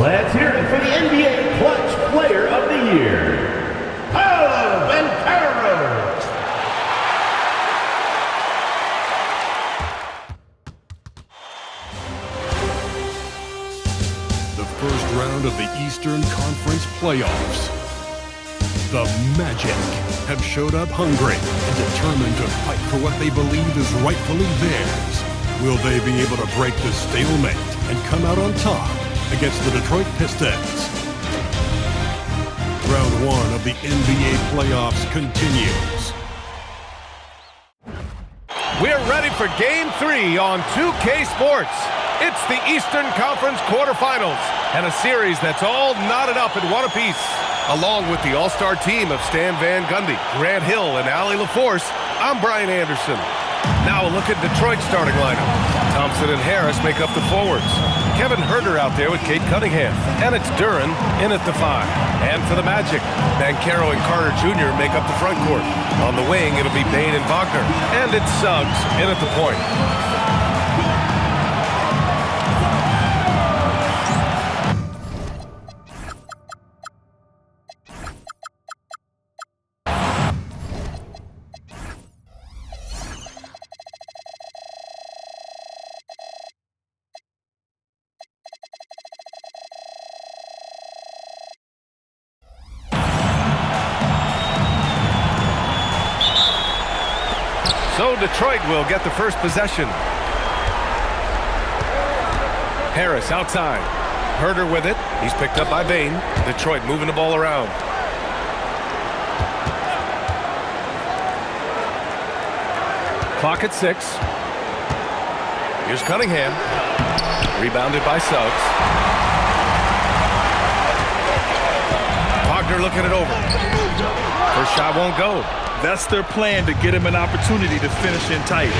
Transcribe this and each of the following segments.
Let's hear it for the NBA Clutch Player of the Year, Paolo Banchero. The first round of the Eastern Conference playoffs. The Magic have showed up hungry and determined to fight for what they believe is rightfully theirs. Will they be able to break the stalemate and come out on top against the Detroit Pistons? Round one of the NBA playoffs continues. We're ready for Game 3 on 2K Sports. It's the Eastern Conference quarterfinals and a series that's all knotted up in one apiece. Along with the all-star team of Stan Van Gundy, Grant Hill, and Allie LaForce, I'm Brian Anderson. Now a look at Detroit's starting lineup. Thompson and Harris make up the forwards. Kevin Huerter out there with Cade Cunningham. And it's Duren in at the 5. And for the Magic, Banchero and Carter Jr. make up the front court. On the wing, it'll be Bane and Wagner. And it's Suggs in at the point. So Detroit will get the first possession. Harris outside. Huerter with it. He's picked up by Bane. Detroit moving the ball around. Clock at 6. Here's Cunningham. Rebounded by Suggs. Wagner looking it over. First shot won't go. That's their plan, to get him an opportunity to finish in tight.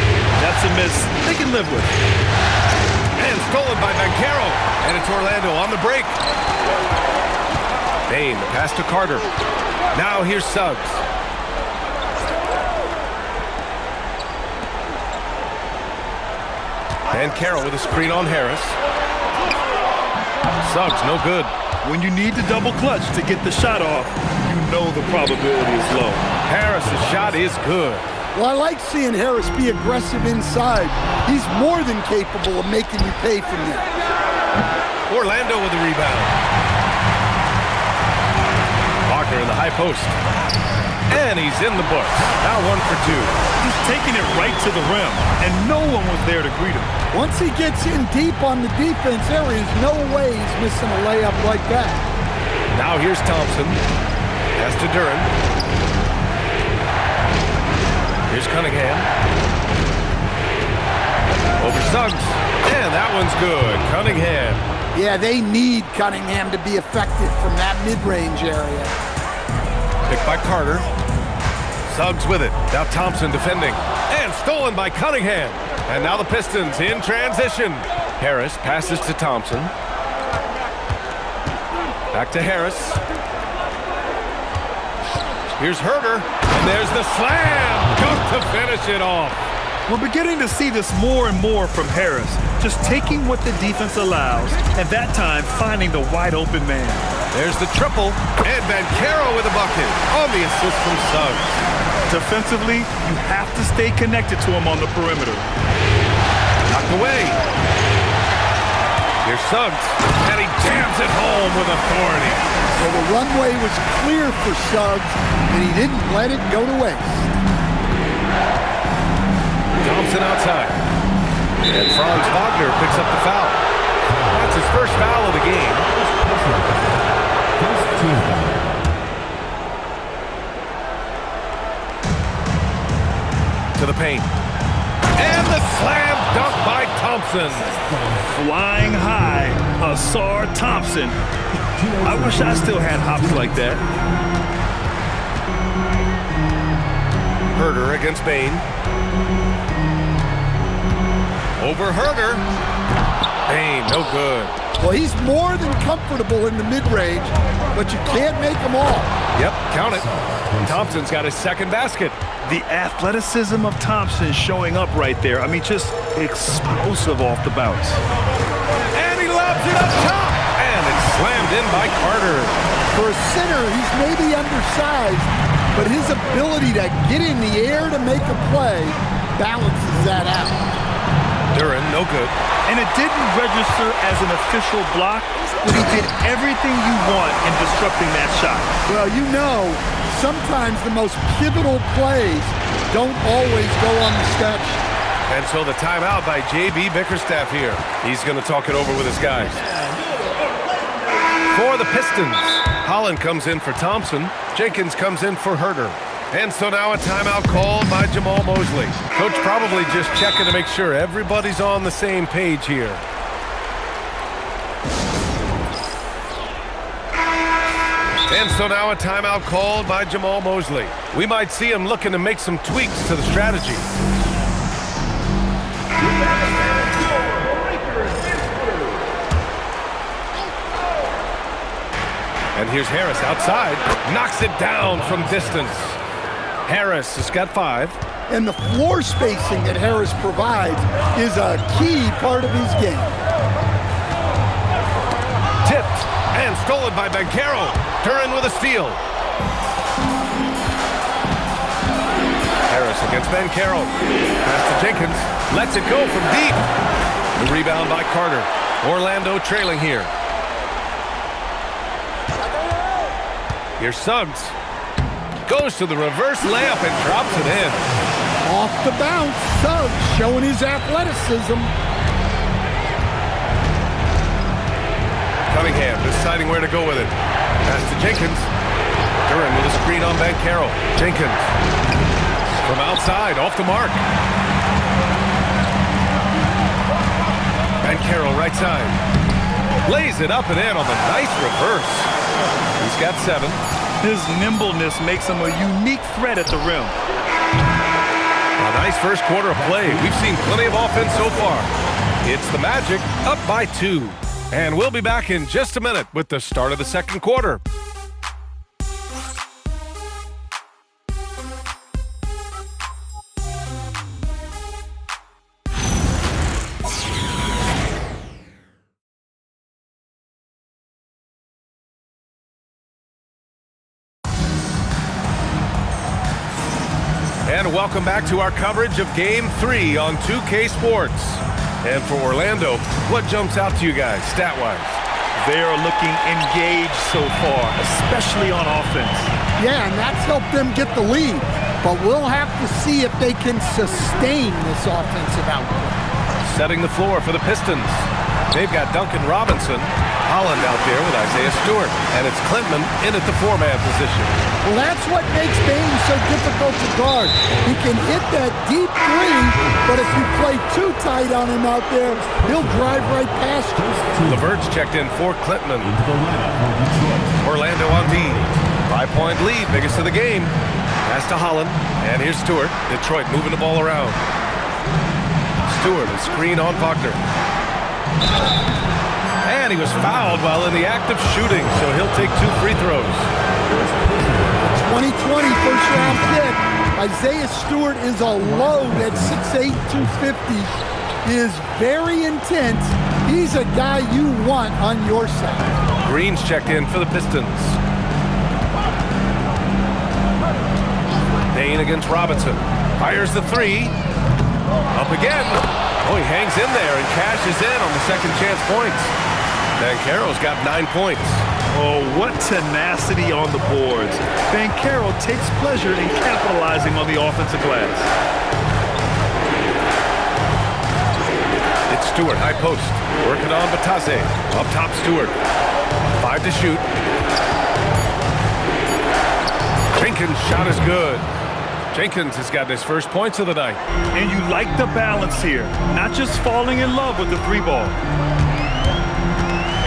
That's a miss they can live with. And stolen by Banchero. And it's Orlando on the break. Bane, the pass to Carter. Now here's Suggs. Banchero with a screen on Harris. Suggs, no good. When you need to double clutch to get the shot off, you know the probability is low. Harris' shot is good. Well, I like seeing Harris be aggressive inside. He's more than capable of making you pay from there. Orlando with the rebound. Wagner in the high post. And he's in the books. Now 1 for 2. He's taking it right to the rim, and no one was there to greet him. Once he gets in deep on the defense, there is no way he's missing a layup like that. Now here's Thompson. Pass to Duren. Here's Cunningham. Over Suggs. And that one's good. Cunningham. Yeah, they need Cunningham to be effective from that mid-range area. Picked by Carter. Suggs with it. Now Thompson defending. And stolen by Cunningham. And now the Pistons in transition. Harris passes to Thompson. Back to Harris. Here's Huerter. And there's the slam. Got to finish it off. We're beginning to see this more and more from Harris. Just taking what the defense allows, and that time finding the wide open man. There's the triple. And Banchero with a bucket on the assist from Suggs. Defensively, you have to stay connected to him on the perimeter. Knocked away. Here's Suggs, and he jams it home with authority. So the runway was clear for Suggs, and he didn't let it go to waste. Thompson outside. And Franz Wagner picks up the foul. That's his first foul of the game. First team foul. To the paint. And the slam dunk by Thompson. Flying high, Asar Thompson. I wish I still had hops like that. Huerter against Bane. Over Huerter. Bane, no good. Well, he's more than comfortable in the mid-range, but you can't make them all. Yep, count it. Thompson's got his second basket. The athleticism of Thompson showing up right there. I mean, just explosive off the bounce. And he lobs it up top. And it's in by Carter. For a center, he's maybe undersized, but his ability to get in the air to make a play balances that out. Duran, no good. And it didn't register as an official block, but he did everything you want in disrupting that shot. Well, you know, sometimes the most pivotal plays don't always go on the stat sheet. And so the timeout by J.B. Bickerstaff here. He's going to talk it over with his guys. For the Pistons, Holland comes in for Thompson. Jenkins comes in for Herter. And so now a timeout called by Jamal Mosley. Coach probably just checking to make sure everybody's on the same page here. And so now a timeout called by Jamal Mosley. We might see him looking to make some tweaks to the strategy. And here's Harris outside. Knocks it down from distance. Harris has got 5. And the floor spacing that Harris provides is a key part of his game. Tipped and stolen by Banchero. Duran with a steal. Harris against Banchero. Pass to Jenkins. Lets it go from deep. The rebound by Carter. Orlando trailing here. Here's Suggs. Goes to the reverse layup and drops it in. Off the bounce, Suggs showing his athleticism. Cunningham deciding where to go with it. Pass to Jenkins. Duran with a screen on Banchero. Jenkins from outside, off the mark. Banchero right side. Lays it up and in on the nice reverse. He's got 7. His nimbleness makes him a unique threat at the rim. A nice first quarter of play. We've seen plenty of offense so far. It's the Magic up by 2. And we'll be back in just a minute with the start of the second quarter. And welcome back to our coverage of Game 3 on 2K Sports. And for Orlando, what jumps out to you guys, stat-wise? They are looking engaged so far, especially on offense. Yeah, and that's helped them get the lead. But we'll have to see if they can sustain this offensive output. Setting the floor for the Pistons. They've got Duncan Robinson. Holland out there with Isaiah Stewart. And it's Klintman in at the 4-man position. Well, that's what makes Bain so difficult to guard. He can hit that deep 3, but if you play too tight on him out there, he'll drive right past you. LeVert's checked in for Klintman. Orlando on D. 5-point lead, biggest of the game. Pass to Holland. And here's Stewart. Detroit moving the ball around. Stewart, a screen on Wagner. And he was fouled while in the act of shooting, so he'll take 2 free throws. 2020 first-round pick. Isaiah Stewart is a load at 6'8", 250. He is very intense. He's a guy you want on your side. Green's checked in for the Pistons. Bain against Robinson. Fires the 3. Up again. Oh, he hangs in there and cashes in on the second chance points. Banchero's got 9 points. Oh, what tenacity on the boards. Banchero takes pleasure in capitalizing on the offensive glass. It's Stewart, high post. Working on Batase. Up top, Stewart. 5 to shoot. Jenkins' shot is good. Jenkins has got his first points of the night. And you like the balance here. Not just falling in love with the 3-ball.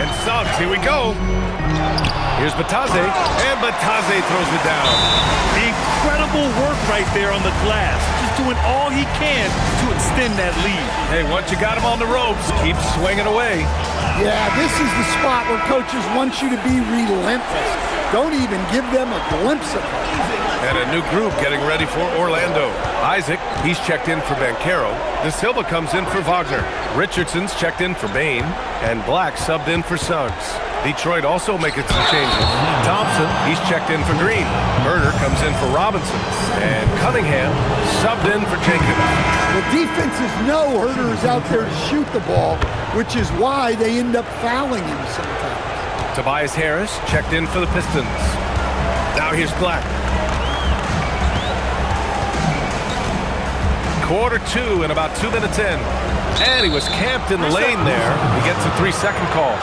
And Suggs, here we go. Here's Batase, and Batase throws it down. Incredible work right there on the glass. Just doing all he can to extend that lead. Hey, once you got him on the ropes, keep swinging away. Yeah, this is the spot where coaches want you to be relentless. Don't even give them a glimpse of it. And a new group getting ready for Orlando. Isaac, he's checked in for Banchero. De Silva comes in for Wagner. Richardson's checked in for Bain. And Black subbed in for Suggs. Detroit also making some changes. Thompson, he's checked in for Green. Herder comes in for Robinson. And Cunningham subbed in for Jenkins. The defenses know Herder is out there to shoot the ball, which is why they end up fouling him sometimes. Tobias Harris checked in for the Pistons. Now here's Black. Quarter 2 and about 2 minutes in. And he was camped in the lane there. He gets a 3-second call.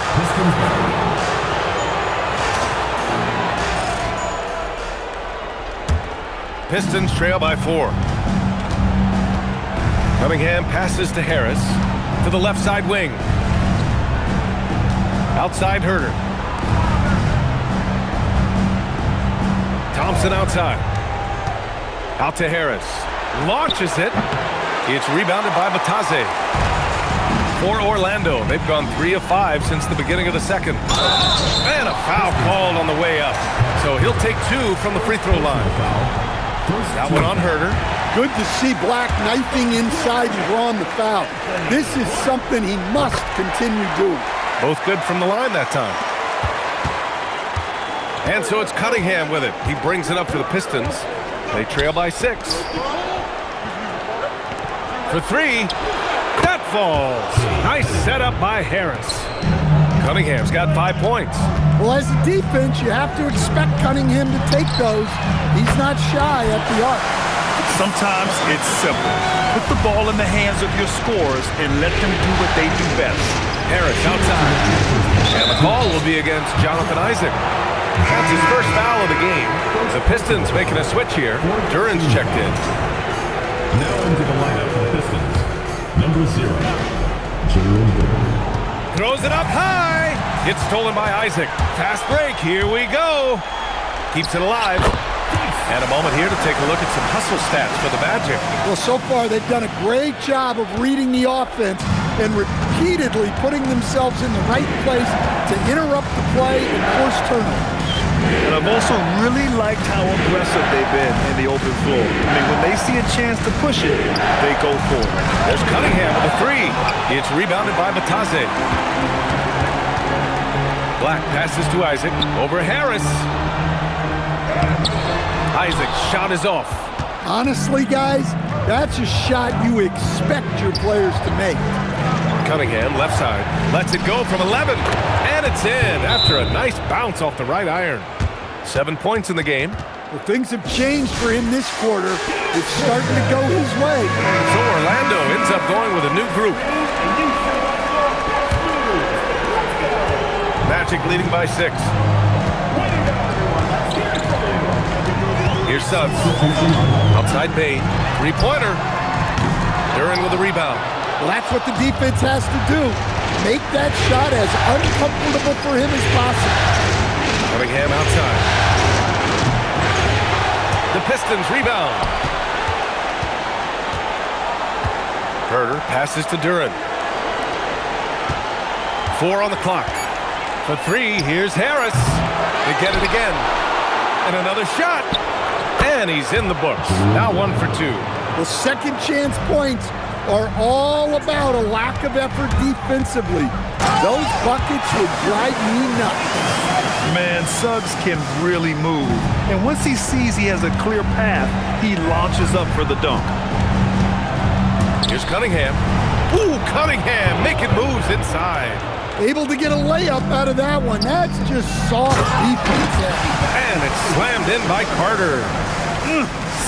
Pistons trail by 4. Cunningham passes to Harris to the left side wing. Outside Herder. Thompson outside. Out to Harris. Launches it. It's rebounded by Batase. For Orlando, they've gone 3 of 5 since the beginning of the second. And a foul called on the way up. So he'll take 2 from the free throw line. That one on Herder. Good to see Black knifing inside and drawing the foul. This is something he must continue doing. Both good from the line that time. And so it's Cunningham with it. He brings it up for the Pistons. They trail by 6. For 3. That falls. Nice setup by Harris. Cunningham's got 5 points. Well, as a defense, you have to expect Cunningham to take those. He's not shy at the arc. Sometimes it's simple. Put the ball in the hands of your scorers and let them do what they do best. Harris outside. And the call will be against Jonathan Isaac. That's his first foul of the game. The Pistons making a switch here. Duran's checked in. Now into the lineup for the Pistons. Number 0, Jerome Duran. Throws it up high. It's stolen by Isaac. Fast break. Here we go. Keeps it alive. And a moment here to take a look at some hustle stats for the Magic. Well, so far they've done a great job of reading the offense and repeatedly putting themselves in the right place to interrupt the play and force turnovers. And I've also really liked how aggressive they've been in the open floor. I mean, when they see a chance to push it, they go for it. There's Cunningham with a 3. It's rebounded by Batase. Black passes to Isaac. Over Harris. Isaac's shot is off. Honestly, guys, that's a shot you expect your players to make. Cunningham, left side, lets it go from 11. And it's in after a nice bounce off the right iron. 7 points in the game. Well, things have changed for him this quarter. It's starting to go his way. So Orlando ends up going with a new group. Magic leading by 6. Here's Suggs. Outside Bain. 3-pointer. Duran with a rebound. Well, that's what the defense has to do. Make that shot as uncomfortable for him as possible. Cunningham outside. The Pistons rebound. Herder passes to Duran. 4 on the clock. For 3, here's Harris. They get it again. And another shot. And he's in the books. Now 1 for 2. The second chance points are all about a lack of effort defensively. Those buckets would drive me nuts. Man, Suggs can really move. And once he sees he has a clear path, he launches up for the dunk. Here's Cunningham. Ooh, Cunningham making moves inside. Able to get a layup out of that one. That's just soft defense. And it's slammed in by Carter.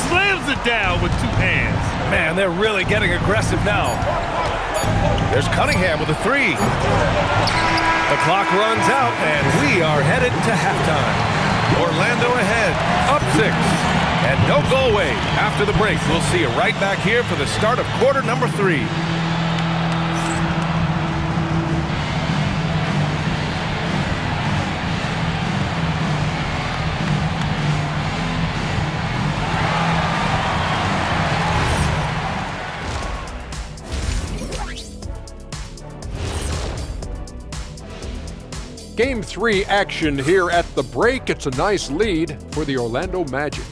Slams it down with 2 hands. Man, they're really getting aggressive now. There's Cunningham with a 3. The clock runs out, and we are headed to halftime. Orlando ahead, up 6. And don't go away. After the break, we'll see you right back here for the start of quarter number 3. Game 3 action here at the break. It's a nice lead for the Orlando Magic.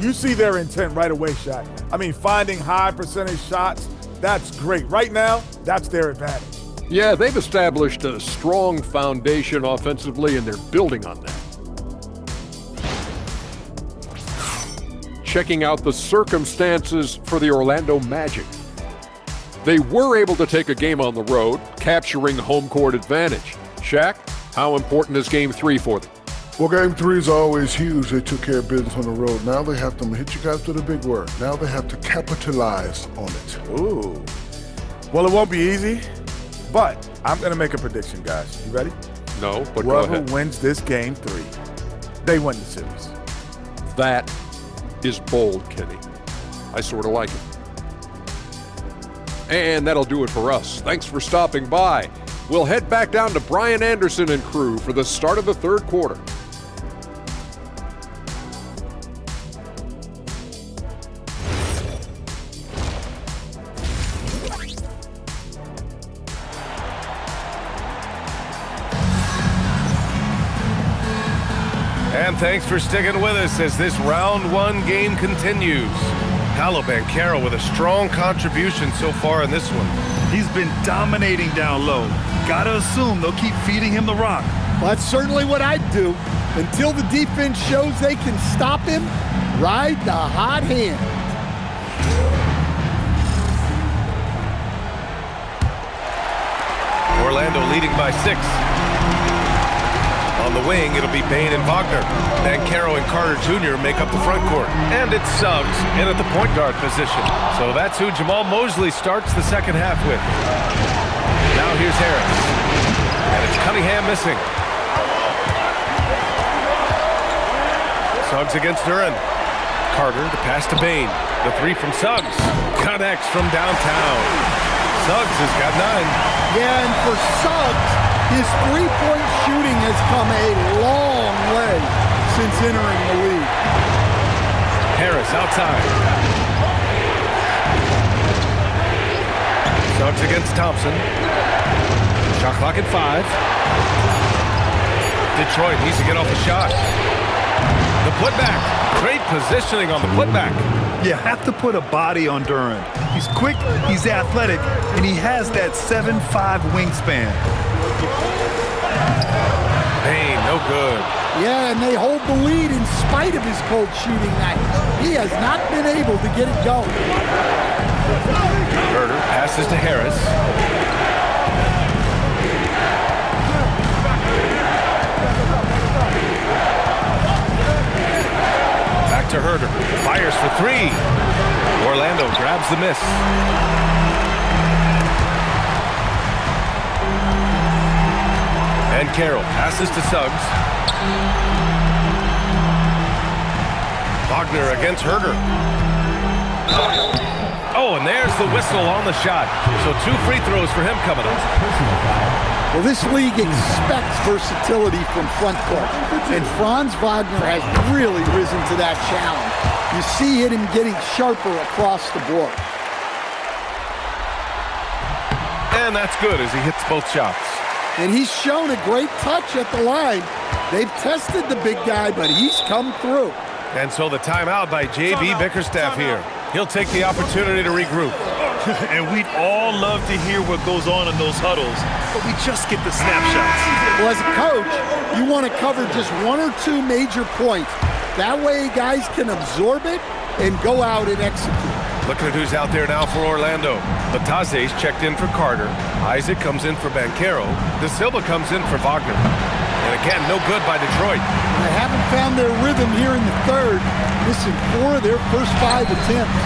You see their intent right away, Shaq. I mean, finding high percentage shots, that's great. Right now, that's their advantage. Yeah, they've established a strong foundation offensively, and they're building on that. Checking out the circumstances for the Orlando Magic. They were able to take a game on the road, capturing home court advantage. Shaq, how important is Game 3 for them? Well, Game 3 is always huge. They took care of business on the road. Now they have to hit you guys with a big word. Now they have to capitalize on it. Ooh. Well, it won't be easy, but I'm going to make a prediction, guys. You ready? No, but go Whoever ahead. wins this Game 3, they win the series. That is bold, Kenny. I sort of like it. And that'll do it for us. Thanks for stopping by. We'll head back down to Brian Anderson and crew for the start of the third quarter. And thanks for sticking with us as this round one game continues. Paolo Banchero with a strong contribution so far in this one. He's been dominating down low. Gotta assume they'll keep feeding him the rock. Well, that's certainly what I'd do. Until the defense shows they can stop him, ride the hot hand. Orlando leading by 6. On the wing, it'll be Bain and Wagner. Banchero and Carter Jr. make up the front court. And it's Suggs in at the point guard position. So that's who Jamal Mosley starts the second half with. Now here's Harris. And it's Cunningham missing. Suggs against Duran. Carter, the pass to Bain. The three from Suggs. Connects from downtown. Suggs has got 9. Yeah, and for Suggs, his three-point shooting has come a long way since entering the league. Harris outside. Suggs against Thompson. Shot clock at 5. Detroit needs to get off the shot. The putback. Great positioning on the putback. You have to put a body on Duran. He's quick, he's athletic, and he has that 7'5" wingspan. Bain, no good. Yeah, and they hold the lead in spite of his cold shooting night. He has not been able to get it going. Herter passes to Harris. Back to Herter. Fires for 3. Orlando grabs the miss. And Carroll passes to Suggs. Wagner against Herter. Oh, and there's the whistle on the shot. So 2 free throws for him coming up. Well, this league expects versatility from front court, and Franz Wagner has really risen to that challenge. You see him getting sharper across the board. And that's good as he hits both shots. And he's shown a great touch at the line. They've tested the big guy, but he's come through. And so the timeout by J.B. Bickerstaff here. He'll take the opportunity to regroup. And we'd all love to hear what goes on in those huddles, but we just get the snapshots. Well, as a coach, you want to cover just 1 or 2 major points. That way guys can absorb it and go out and execute. Looking at who's out there now for Orlando. Bataze's checked in for Carter. Isaac comes in for Banchero. De Silva comes in for Wagner. And again, no good by Detroit. They haven't found their rhythm here in the third, missing 4 of their first 5 attempts.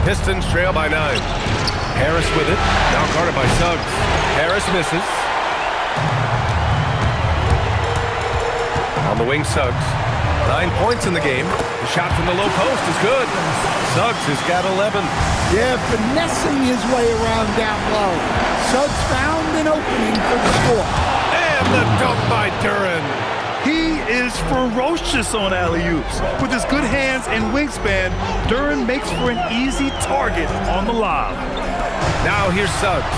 Pistons trail by 9. Harris with it. Now guarded by Suggs. Harris misses. On the wing, Suggs. 9 points in the game. The shot from the low post is good. Suggs has got 11. Yeah, finessing his way around down low. Suggs found an opening for the score. And the dunk by Duran. He is ferocious on alley-oops. With his good hands and wingspan, Duran makes for an easy target on the lob. Now here's Suggs.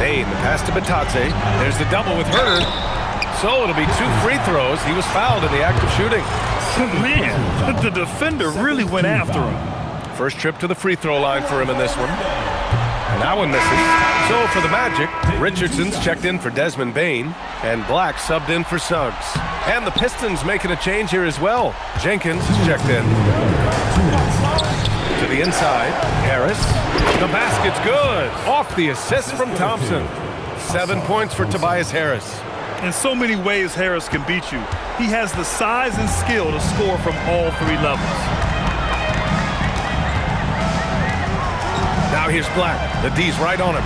Bain, the pass to Bataze. There's the double with Herter. So it'll be 2 free throws. He was fouled in the act of shooting. Man, the defender really went after him. First trip to the free throw line for him in this one. And that one misses. So for the Magic, Richardson's checked in for Desmond Bane, and Black subbed in for Suggs. And the Pistons making a change here as well. Jenkins is checked in. To the inside, Harris. The basket's good. Off the assist from Thompson. 7 points for Tobias Harris. In so many ways, Harris can beat you. He has the size and skill to score from all three levels. Now here's Black. The D's right on him.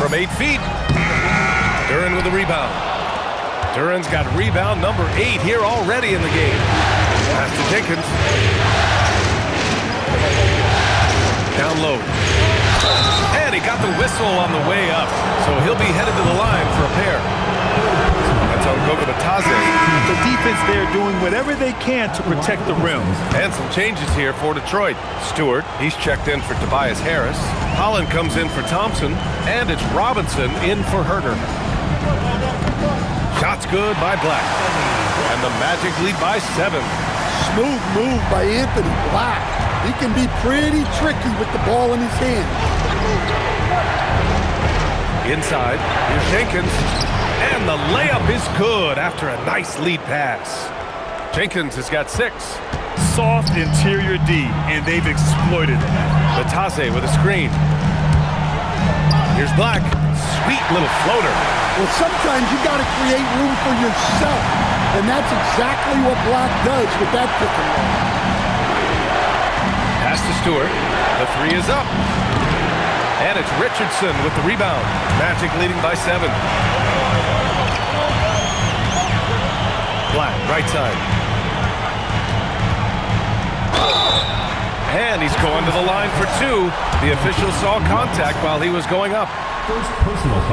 From 8 feet. Duren with the rebound. Duren's got rebound number 8 here already in the game. Pass to Jenkins. Down low. And he got the whistle on the way up. So he'll be headed to the line for a pair. That's on Goga Batase. The defense there doing whatever they can to protect the rim. And some changes here for Detroit. Stewart, he's checked in for Tobias Harris. Holland comes in for Thompson. And it's Robinson in for Herter. Shot's good by Black. And the Magic lead by 7. Smooth move by Anthony Black. He can be pretty tricky with the ball in his hand. Inside, here's Jenkins. And the layup is good after a nice lead pass. Jenkins has got 6. Soft interior D, and they've exploited it. Batase with a screen. Here's Black. Sweet little floater. Well, sometimes you got to create room for yourself, and that's exactly what Black does with that pick and roll. Pass to Stewart. The 3 is up. And it's Richardson with the rebound. Magic leading by 7. Black, right side. And he's going to the line for 2. The official saw contact while he was going up.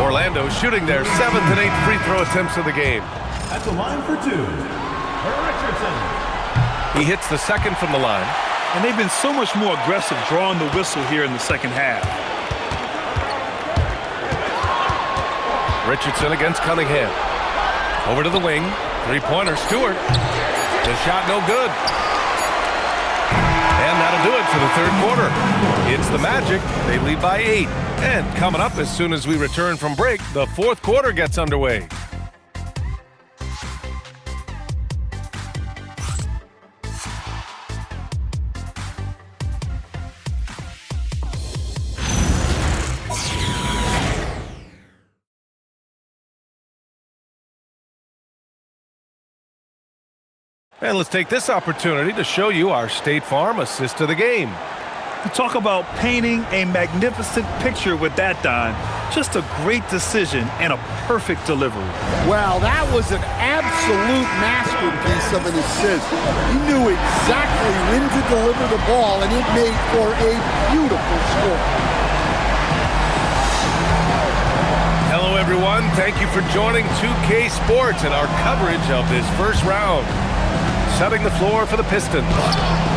Orlando shooting their 7th and 8th free throw attempts of the game. At the line for 2, Richardson. He hits the 2nd from the line. And they've been so much more aggressive drawing the whistle here in the second half. Richardson against Cunningham. Over to the wing. Three-pointer, Stewart. The shot no good. And that'll do it for the third quarter. It's the Magic. They lead by 8. And coming up as soon as we return from break, the fourth quarter gets underway. And let's take this opportunity to show you our State Farm assist of the game. You talk about painting a magnificent picture with that, Don. Just a great decision and a perfect delivery. Well, that was an absolute masterpiece of an assist. He knew exactly when to deliver the ball, and it made for a beautiful score. Hello, everyone. Thank you for joining 2K Sports and our coverage of this first round. Setting the floor for the Pistons.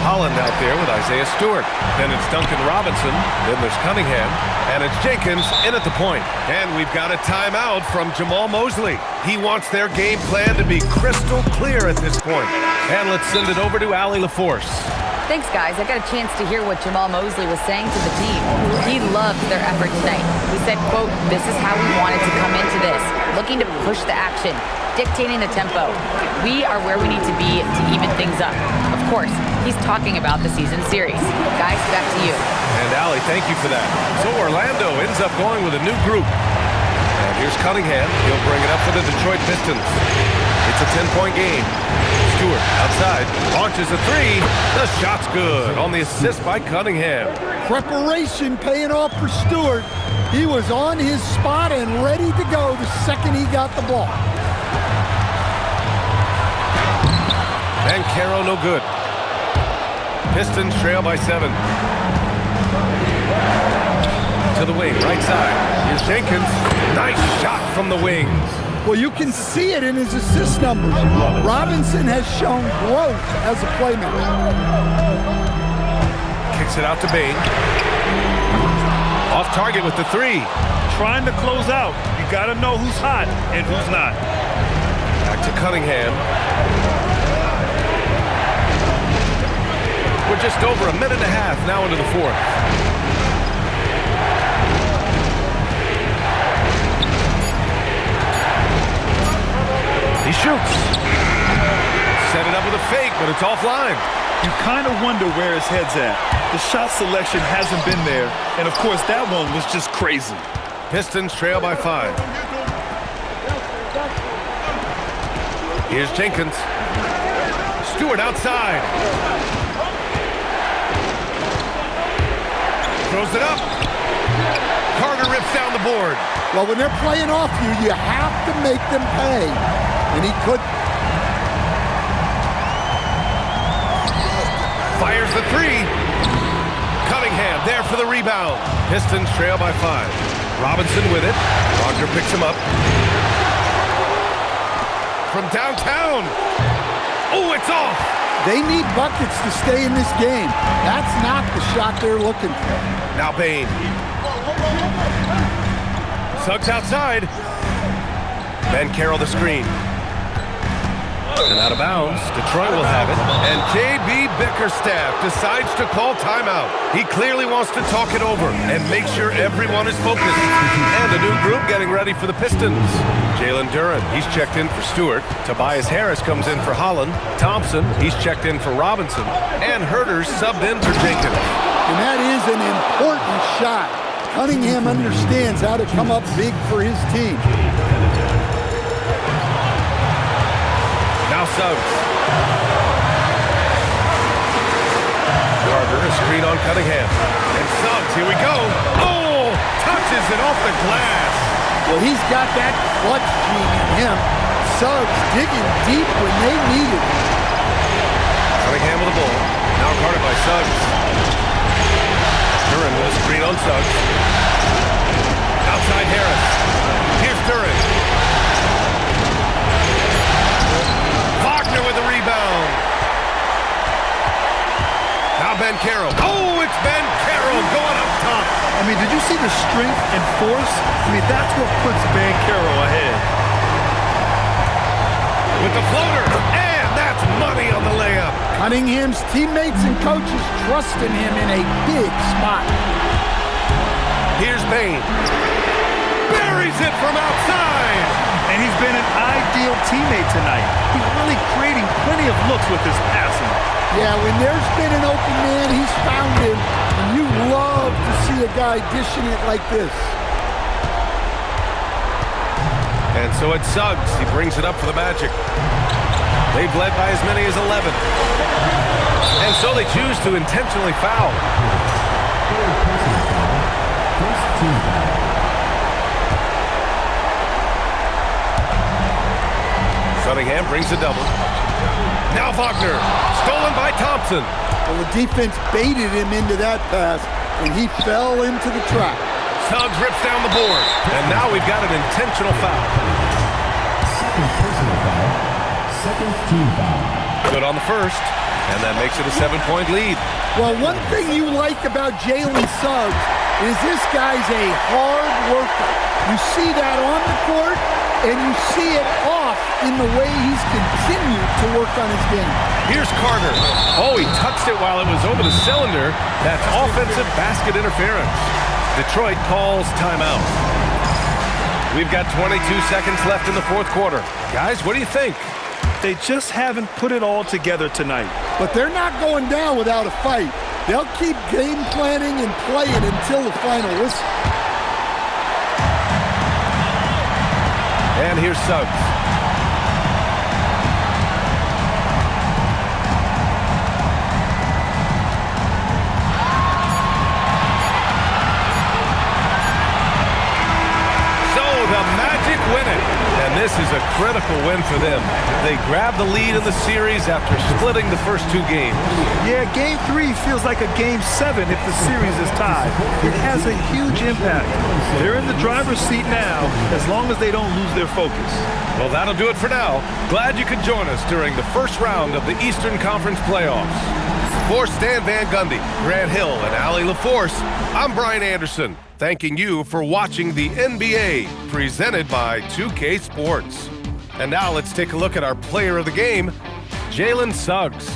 Holland out there with Isaiah Stewart. Then it's Duncan Robinson. Then there's Cunningham. And it's Jenkins in at the point. And we've got a timeout from Jamal Mosley. He wants their game plan to be crystal clear at this point. And let's send it over to Allie LaForce. Thanks, guys. I got a chance to hear what Jamal Mosley was saying to the team. He loved their effort tonight. He said, quote, "This is how we wanted to come into this, looking to push the action, dictating the tempo. We are where we need to be to even things up." Of course, he's talking about the season series. Guys, back to you. And Allie, thank you for that. So Orlando ends up going with a new group. And here's Cunningham. He'll bring it up for the Detroit Pistons. It's a 10-point game. Stewart outside, launches a 3. The shot's good on the assist by Cunningham. Preparation paying off for Stewart. He was on his spot and ready to go the second he got the ball. And Caro no good. Pistons trail by 7. To the wing, right side. Here's Jenkins. Nice shot from the wing. Well, you can see it in his assist numbers. Robinson has shown growth as a playmaker. Kicks it out to Bane. Off target with the 3. Trying to close out. You You got to know who's hot and who's not. Back to Cunningham. We're just over a minute and a half now into the fourth. He shoots. Set it up with a fake, but it's offline. You kind of wonder where his head's at. The shot selection hasn't been there, and of course that one was just crazy. Pistons trail by 5. Here's Jenkins. Stewart outside. Throws it up. Carter rips down the board. Well, when they're playing off you, you have to make them pay. And he could. Fires the three. Cunningham there for the rebound. Pistons trail by 5. Robinson with it. Wagner picks him up. From downtown. Oh, it's off. They need buckets to stay in this game. That's not the shot they're looking for. Now Bain. Suggs outside. Ben Carroll the screen. And out of bounds, Detroit will have it. And J.B. Bickerstaff decides to call timeout. He clearly wants to talk it over and make sure everyone is focused. And a new group getting ready for the Pistons. Jalen Duren, he's checked in for Stewart. Tobias Harris comes in for Holland. Thompson, he's checked in for Robinson. And Herter's subbed in for Jenkins. And that is an important shot. Cunningham understands how to come up big for his team. Now Suggs. Carter, a screen on Cunningham. And Suggs, here we go. Oh, touches it off the glass. Well, he's got that clutch gene in him. Suggs digging deep when they need it. Cunningham with the ball. Now guarded by Suggs. Duren with a screen on Suggs. Outside Harris. Here's Duren. Wagner with the rebound. Now Ben Carroll. Oh, it's Ben Carroll going up top. I mean, did you see the strength and force? I mean, that's what puts Ben Carroll ahead. With the floater. And that's money on the layup. Cunningham's teammates and coaches trusting him in a big spot. Here's Bain. Buries it from outside. And he's been an ideal teammate tonight. He's really creating plenty of looks with his passing. Yeah, when there's been an open man, he's found him. And you love to see a guy dishing it like this. And so it's Suggs. He brings it up for the Magic. They've led by as many as 11. And so they choose to intentionally foul. Cunningham brings a double. Now Wagner, stolen by Thompson. Well, the defense baited him into that pass, and he fell into the trap. Suggs rips down the board. And now we've got an intentional foul. Second personal foul. Second team foul. Good on the first. And that makes it a 7-point lead. Well, one thing you like about Jalen Suggs is this guy's a hard worker. You see that on the court, and you see it off in the way he's continued to work on his game. Here's Carter. Oh, he touched it while it was over the cylinder. That's offensive basket interference. Detroit calls timeout. We've got 22 seconds left in the fourth quarter. Guys, what do you think? They just haven't put it all together tonight. But they're not going down without a fight. They'll keep game planning and playing until the final whistle. And here's Suggs. So the Magic win it. And this is a critical win for them. They grab the lead in the series after splitting the first two games. Yeah, Game 3 feels like a Game 7 if the series is tied. It has a huge impact. They're in the driver's seat now, as long as they don't lose their focus. Well, that'll do it for now. Glad you could join us during the first round of the Eastern Conference playoffs. For Stan Van Gundy, Grant Hill, and Allie LaForce, I'm Brian Anderson, thanking you for watching the NBA, presented by 2K Sports. And now let's take a look at our player of the game, Jalen Suggs.